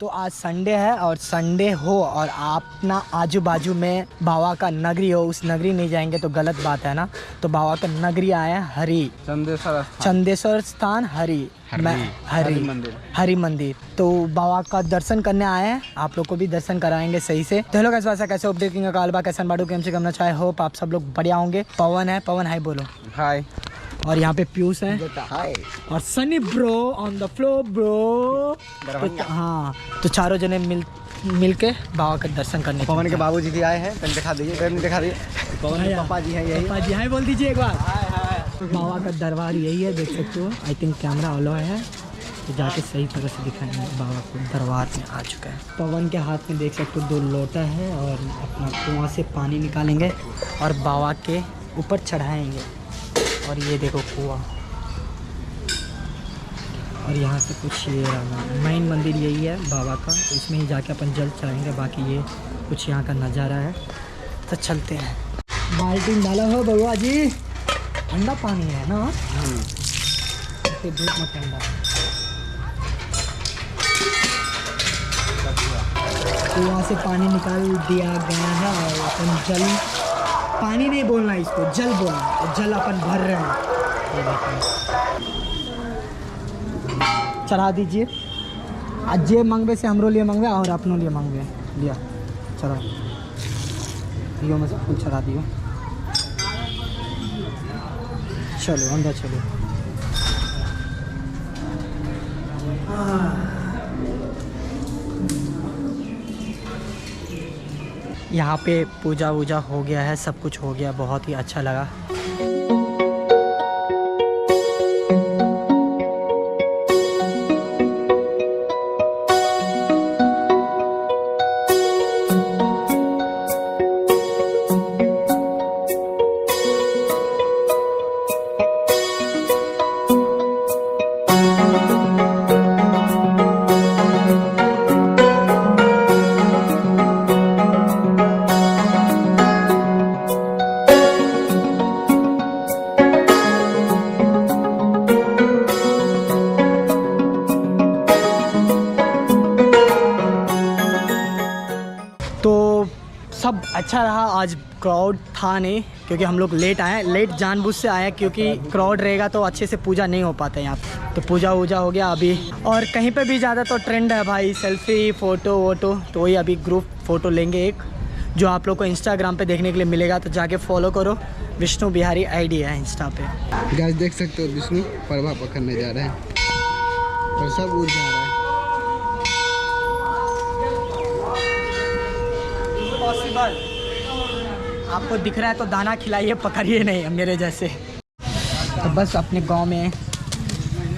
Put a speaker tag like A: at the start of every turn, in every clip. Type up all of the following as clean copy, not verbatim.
A: तो आज संडे है और संडे हो और आप ना आजू बाजू में बाबा का नगरी हो, उस नगरी नहीं जाएंगे तो गलत बात है ना। तो बाबा का नगरी आया है हरि चंदेश्वर स्थान हरि मंदिर। तो बाबा का दर्शन करने आए हैं, आप लोग को भी दर्शन कराएंगे सही से। तो हेलो गाइस, वैसा कैसे हो देखेंगे कालबा कैसन बाडू के हमसे करना चाहे हो, आप सब लोग बढ़िया होंगे। पवन है, पवन हाय बोलो।
B: हाय।
A: और यहाँ पे पीयूष है और Sunny bro on the floor bro. तो हाँ, तो चारों जने मिल के बाबा का दर्शन करने।
B: पवन के बाबूजी भी आए हैं, दिखा दीजिए, दिखा दीजिए। पवन पापा जी हैं, यही
A: पापा जी हाय बोल दीजिए एक बार। बाबा का दरबार यही है, देख सकते हो। आई थिंक कैमरा अलाउ है तो जाके सही तरह से दिखाएंगे। बाबा को दरबार में आ चुका है। पवन के हाथ में देख सकते हो 2 लोटा है और अपना कुआं से पानी निकालेंगे और बाबा के ऊपर चढ़ाएंगे। और ये देखो कुआं, और यहाँ से कुछ ये मेन मंदिर यही है बाबा का, तो इसमें ही जाके अपन जल चढ़ाएंगे। बाकी ये कुछ यहाँ का नज़ारा है। तो चलते हैं। बाल्टी डाला हो बउआ जी, ठंडा पानी है ना, धूप में ठंडा। कुआं से पानी निकाल दिया गया है और अपन जल, पानी नहीं बोलना इसको, जल बोलना। तो जल अपन भर रहे हैं, ये देखो। चढ़ा दीजिए। आज जे मंगवे से हमरो लिए मंगवे और अपनों लिए मंगवे लिया। चलो दियो में सब कुछ चढ़ा दियो। चलो अंदर चलो। यहाँ पे पूजा वूजा हो गया है, सब कुछ हो गया, बहुत ही अच्छा लगा। तो सब अच्छा रहा। आज क्राउड था नहीं क्योंकि हम लोग लेट आए, लेट जानबूझ से आए क्योंकि क्राउड रहेगा तो अच्छे से पूजा नहीं हो पाता यहाँ पे। तो पूजा वूजा हो गया अभी। और कहीं पे भी ज़्यादा तो ट्रेंड है भाई सेल्फी फ़ोटो वोटो, तो वही अभी ग्रुप फ़ोटो लेंगे एक, जो आप लोग को इंस्टाग्राम पे देखने के लिए मिलेगा। तो जाके फॉलो करो, विष्णु बिहारी आईडी है इंस्टा पे।
B: गाइस देख सकते हो विष्णु परवा पकड़ने जा रहे हैं और सब उड़ जा रहा है।
A: आपको दिख रहा है तो दाना खिलाइए, पकड़िए नहीं मेरे जैसे। तो बस अपने गांव में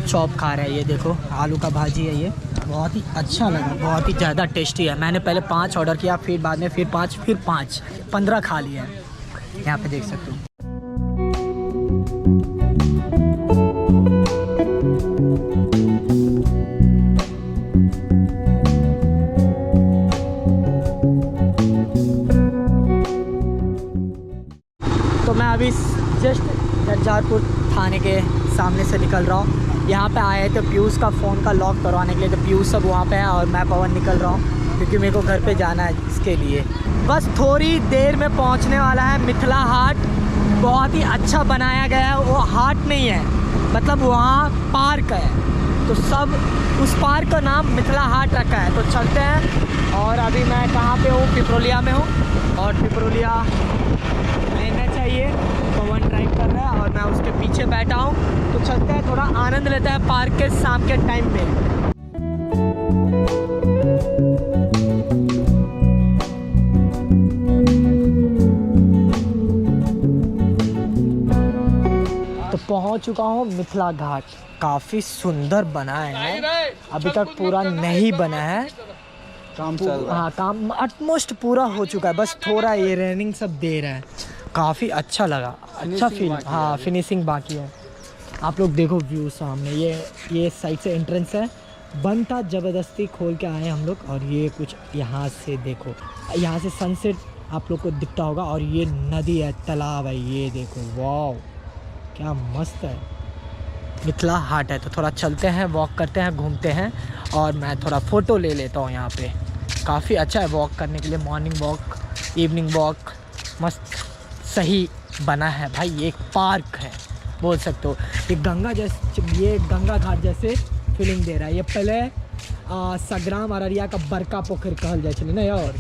A: चॉप खा रहे हैं। ये देखो आलू का भाजी है, ये बहुत ही अच्छा लगा, बहुत ही ज़्यादा टेस्टी है। मैंने पहले 5 ऑर्डर किया, फिर बाद में फिर 5 15 खा लिया है। यहाँ पे देख सकते हो। तो मैं अभी जस्ट जज्जारपुर थाने के सामने से निकल रहा हूँ। यहाँ पे आए थे पीयूष का फ़ोन का लॉक करवाने के लिए, तो पीयूष सब वहाँ पे है और मैं पवन निकल रहा हूँ क्योंकि मेरे को घर पे जाना है इसके लिए। बस थोड़ी देर में पहुँचने वाला है मिथिला हाट। बहुत ही अच्छा बनाया गया है, वो हाट नहीं है, मतलब वहाँ पार्क है, तो सब उस पार्क का नाम मिथिला हाट रखा है। तो चलते हैं। और अभी मैं कहाँ पे हूँ, पिपरोलिया में हूँ और पिपरोलिया लेना चाहिए। पवन ड्राइव कर रहा है और मैं उसके पीछे बैठा हूँ। तो चलते हैं, थोड़ा आनंद लेते हैं पार्क के शाम के टाइम में। तो पहुँच चुका हूँ मिथिला घाट। काफ़ी सुंदर बना है, अभी तक पूरा नहीं बना है,
B: काम चल रहा है।
A: हाँ काम ऑलमोस्ट पूरा हो चुका है, बस थोड़ा ये रेनिंग सब दे रहा है। काफ़ी अच्छा लगा, अच्छा फील। हाँ फिनिशिंग बाकी है। आप लोग देखो व्यू सामने, ये साइड से एंट्रेंस है, बंद था, ज़बरदस्ती खोल के आए हम लोग। और ये कुछ यहाँ से देखो, यहाँ से सनसेट आप लोग को दिखता होगा। और ये नदी है, तालाब है, ये देखो वाह क्या मस्त है। मिथिला हाट है। तो थोड़ा चलते हैं, वॉक करते हैं, घूमते हैं और मैं थोड़ा फ़ोटो ले लेता हूँ यहाँ पे। काफ़ी अच्छा है वॉक करने के लिए, मॉर्निंग वॉक, इवनिंग वॉक, मस्त सही बना है भाई। ये एक पार्क है बोल सकते हो। ये गंगा घाट जैसे फीलिंग दे रहा है। ये पहले सग्राम अररिया का बड़का पोखर कहल जाए चले ना यार,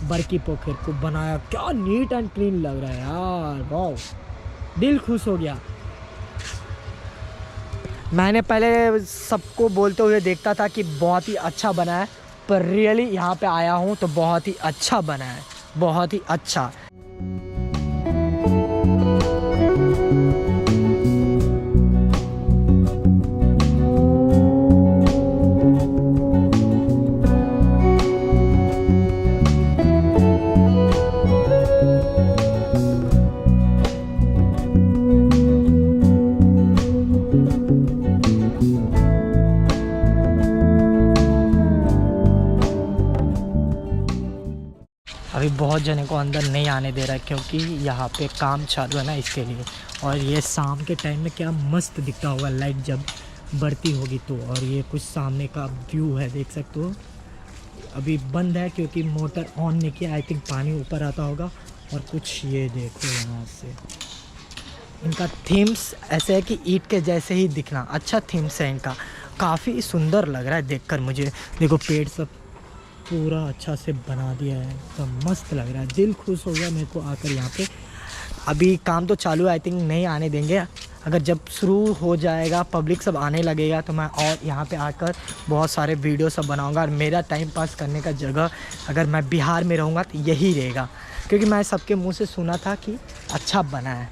A: बड़की पोखर को बनाया। क्या नीट एंड क्लीन लग रहा है यार, वाह, दिल खुश हो गया। मैंने पहले सबको बोलते हुए देखता था कि बहुत ही अच्छा बना है, पर रियली यहाँ पे आया हूँ तो बहुत ही अच्छा बना है, बहुत ही अच्छा। अभी बहुत जने को अंदर नहीं आने दे रहा है क्योंकि यहाँ पे काम चालू है ना, इसके लिए। और ये शाम के टाइम में क्या मस्त दिखता होगा लाइट जब बढ़ती होगी तो। और ये कुछ सामने का व्यू है, देख सकते हो। अभी बंद है क्योंकि मोटर ऑन नहीं किया, आई थिंक पानी ऊपर आता होगा। और कुछ ये देखो यहाँ से, इनका थीम्स ऐसे है कि ईंट के जैसे ही दिखना, अच्छा थीम्स है इनका, काफ़ी सुंदर लग रहा है देखकर मुझे। देखो पेड़ सब पूरा अच्छा से बना दिया है, तो मस्त लग रहा है, दिल खुश हो गया मेरे को आकर यहाँ पे। अभी काम तो चालू है, आई थिंक नहीं आने देंगे। अगर जब शुरू हो जाएगा, पब्लिक सब आने लगेगा, तो मैं और यहाँ पे आकर बहुत सारे वीडियो सब बनाऊँगा। और मेरा टाइम पास करने का जगह अगर मैं बिहार में रहूँगा तो यही रहेगा, क्योंकि मैं सबके मुँह से सुना था कि अच्छा बना है,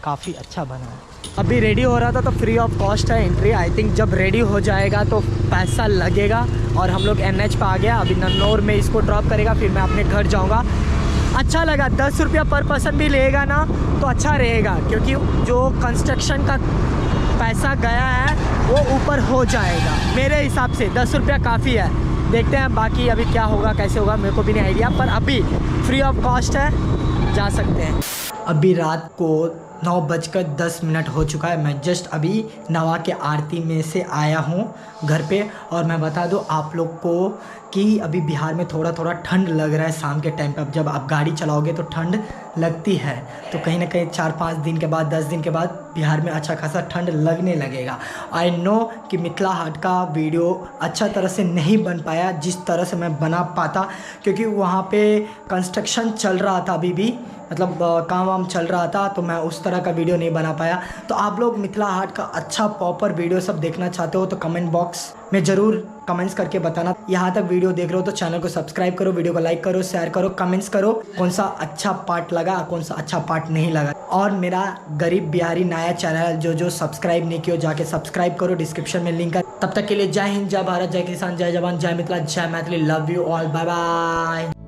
A: काफ़ी अच्छा बना है। अभी रेडी हो रहा था तो फ्री ऑफ कॉस्ट है एंट्री। आई थिंक जब रेडी हो जाएगा तो पैसा लगेगा। और हम लोग NH पे आ गया, अभी नन्नौर में इसको ड्रॉप करेगा, फिर मैं अपने घर जाऊंगा। अच्छा लगा, 10 रुपया पर पर्सन भी लेगा ना तो अच्छा रहेगा, क्योंकि जो कंस्ट्रक्शन का पैसा गया है वो ऊपर हो जाएगा। मेरे हिसाब से 10 रुपया काफ़ी है। देखते हैं बाकी अभी क्या होगा, कैसे होगा, मेरे को भी नहीं आइडिया, पर अभी फ्री ऑफ कॉस्ट है, जा सकते हैं। अभी रात को 9:10 हो चुका है। मैं जस्ट अभी नवा के आरती में से आया हूँ घर पे। और मैं बता दूँ आप लोग को कि अभी बिहार में थोड़ा थोड़ा ठंड लग रहा है शाम के टाइम पे। अब जब आप गाड़ी चलाओगे तो ठंड लगती है, तो कहीं ना कहीं 4-5 दिन के बाद, 10 दिन के बाद बिहार में अच्छा खासा ठंड लगने लगेगा। आई नो कि मिथिला हाट का वीडियो अच्छा तरह से नहीं बन पाया जिस तरह से मैं बना पाता, क्योंकि वहाँ पे कंस्ट्रक्शन चल रहा था, अभी भी मतलब काम वाम चल रहा था, तो मैं उस तरह का वीडियो नहीं बना पाया। तो आप लोग मिथिला हाट का अच्छा प्रॉपर वीडियो सब देखना चाहते हो तो कमेंट बॉक्स में ज़रूर कमेंट्स करके बताना। यहाँ तक वीडियो देख रहे हो तो चैनल को सब्सक्राइब करो, वीडियो को लाइक करो, शेयर करो, कमेंट्स करो कौन सा अच्छा पार्ट लगा, कौन सा अच्छा पार्ट नहीं लगा। और मेरा गरीब बिहारी नया चैनल जो सब्सक्राइब नहीं किया जाके सब्सक्राइब करो, डिस्क्रिप्शन में लिंक है। तब तक के लिए जय हिंद, जय भारत, जय किसान, जय जवान, जय मिथिला, जय Maithili. Love you all, bye bye.